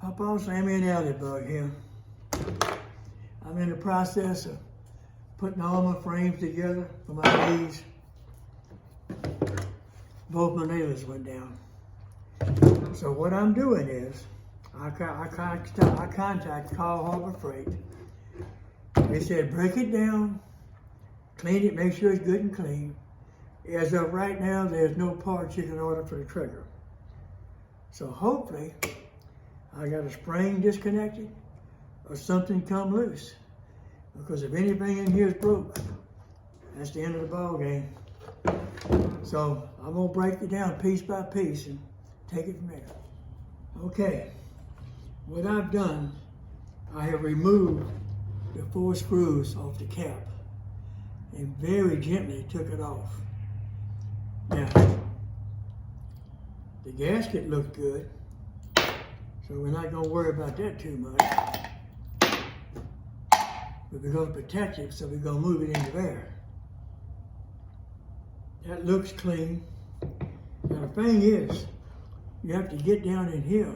Pawpaw Sammy and Ladybug here. I'm in the process of putting all my frames together for my knees. Both my nails went down. So what I'm doing is, I contact Call Harbor Freight. They said break it down, clean it, make sure it's good and clean. As of right now, there's no parts you can order for the trigger. So hopefully, I got a spring disconnected or something come loose. Because if anything in here is broke, that's the end of the ball game. So I'm gonna break it down piece by piece and take it from there. Okay, what I've done, I have removed the 4 screws off the cap and very gently took it off. Now, the gasket looks good, so we're not gonna worry about that too much. But we're gonna protect it, so we're gonna move it into there. That looks clean. Now the thing is, you have to get down in here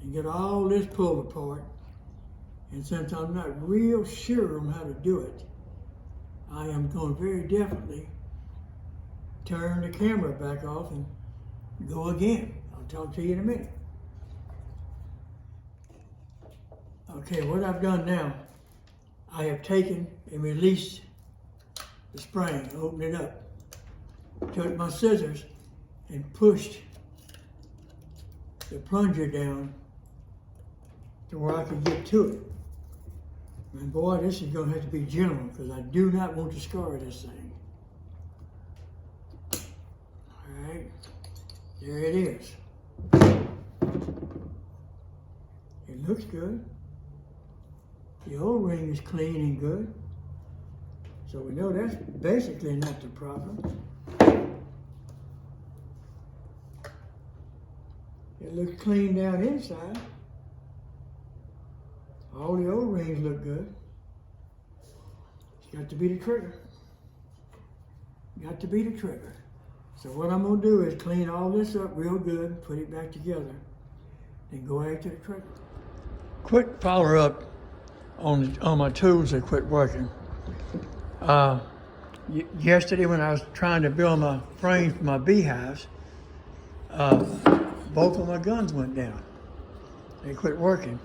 and get all this pulled apart. And since I'm not real sure on how to do it, I am going to very definitely turn the camera back off and go again. I'll talk to you in a minute. Okay, what I've done now, I have taken and released the spring, opened it up, took my scissors and pushed the plunger down to where I could get to it. And boy, this is going to have to be gentle because I do not want to scar this thing. All right, there it is. It looks good. The O-ring is clean and good. So we know that's basically not the problem. It looks clean down inside. All the O-rings look good. It's got to be the trigger. Got to be the trigger. So what I'm gonna do is clean all this up real good, put it back together, then go after the trigger. Quick follow up on my tools that quit working. Yesterday when I was trying to build my frames for my beehives, both of my guns went down. They quit working.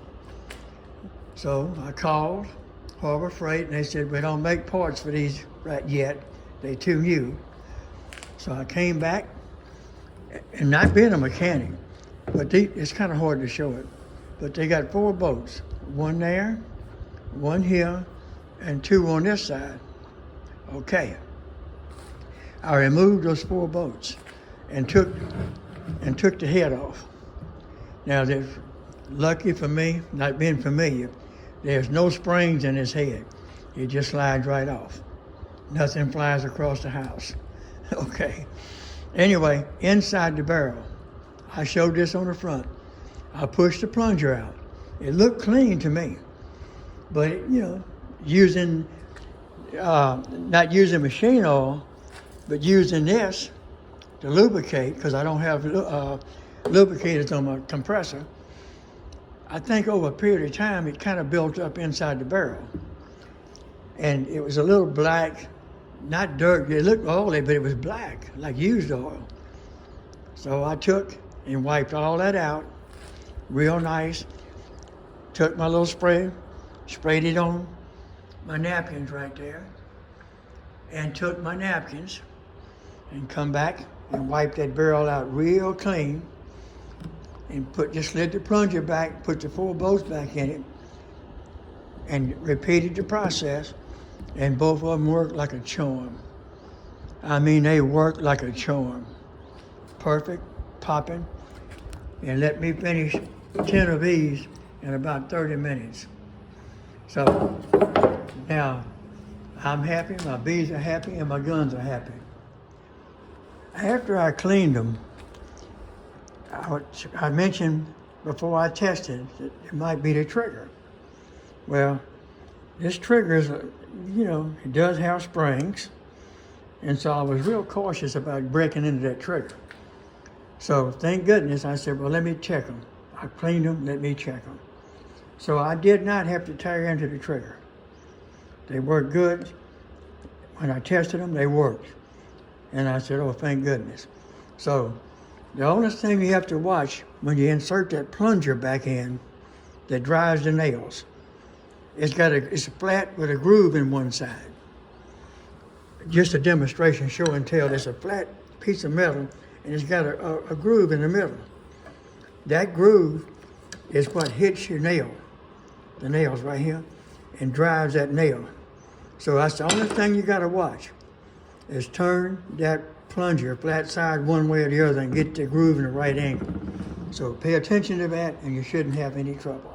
So I called Harbor Freight and they said, we don't make parts for these right yet. They're too new. So I came back, and not being a mechanic, but it's kind of hard to show it, but they got 4 bolts, 1 there, 1 here, and 2 on this side. Okay. I removed those 4 bolts and took the head off. Now, there's, lucky for me, not being familiar, there's no springs in this head. It just slides right off. Nothing flies across the house. Okay. Anyway, inside the barrel, I showed this on the front. I pushed the plunger out. It looked clean to me, but using, not using machine oil, but using this to lubricate, because I don't have lubricators on my compressor, I think over a period of time, it kind of built up inside the barrel. And it was a little black, not dirt, it looked oily, but it was black, like used oil. So I took and wiped all that out, real nice, took my little spray, sprayed it on my napkins right there, and took my napkins and come back and wiped that barrel out real clean, and just slid the plunger back, put the 4 bolts back in it, and repeated the process, and both of them worked like a charm. I mean, they worked like a charm. Perfect, popping, and let me finish 10 of these in about 30 minutes. So now I'm happy, my bees are happy, and my guns are happy. After I cleaned them, I mentioned before I tested that it might be the trigger. Well, this trigger is, it does have springs, and so I was real cautious about breaking into that trigger. So thank goodness I said, well, let me check them. I cleaned them, let me check them. So I did not have to tear into the trigger. They worked good. When I tested them, they worked. And I said, oh, thank goodness. So the only thing you have to watch when you insert that plunger back in that drives the nails, it's flat with a groove in one side. Just a demonstration, show and tell. There's a flat piece of metal and it's got a groove in the middle. That groove is what hits your nail, the nails right here, and drives that nail. So that's the only thing you gotta watch, is turn that plunger flat side one way or the other and get the groove in the right angle. So pay attention to that and you shouldn't have any trouble.